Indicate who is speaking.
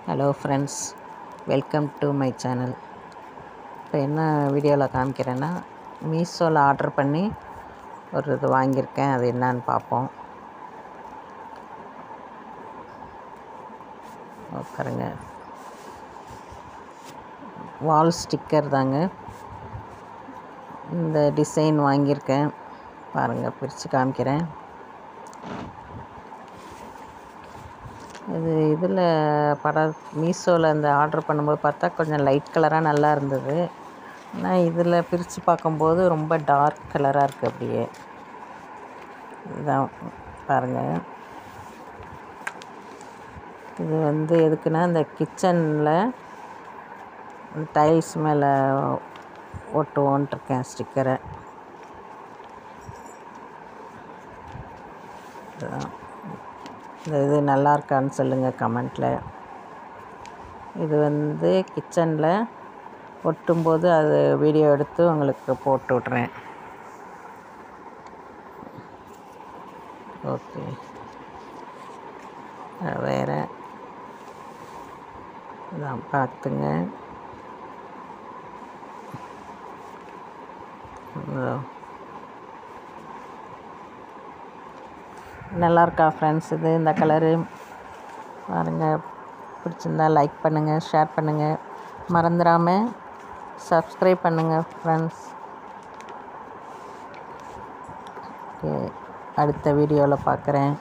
Speaker 1: Hello friends, welcome to my channel. இப்போ என்ன வீடியோவில் காமிக்கிறேன்னா, மீஷோவில் ஆர்டர் பண்ணி ஒரு இது வாங்கியிருக்கேன். அது என்னான்னு பார்ப்போம். பாருங்க, வால் ஸ்டிக்கர் தாங்க. இந்த டிசைன் வாங்கியிருக்கேன். பாருங்கள், பிரித்து காமிக்கிறேன். இது இதில் மீஷோவில் இந்த ஆர்டர் பண்ணும்போது பார்த்தா கொஞ்சம் லைட் கலராக நல்லா இருந்தது. ஆனால் இதில் பிரித்து பார்க்கும்போது ரொம்ப டார்க் கலராக இருக்குது. அப்படியே இதான் பாருங்கள். இது எதுக்குன்னா, இந்த கிச்சனில் டைல்ஸ் மேலே ஒட்டுவோன்ட்ருக்கேன் ஸ்டிக்கரை. இது நல்லா இருக்கான்னு சொல்லுங்கள் கமெண்ட்டில். இது கிச்சனில் ஒட்டும்போது அது வீடியோ எடுத்து உங்களுக்கு போட்டு விட்றேன். ஓகே, வேறு இதான் பார்த்துங்க. நல்லாயிருக்கா ஃப்ரெண்ட்ஸ்? இந்த கலரு பாருங்கள். பிடிச்சிருந்தா லைக் பண்ணுங்கள், ஷேர் பண்ணுங்கள், மறந்துடாமல் சப்ஸ்கிரைப் பண்ணுங்கள் ஃப்ரெண்ட்ஸ். ஓகே, அடுத்த வீடியோவில் பார்க்குறேன்.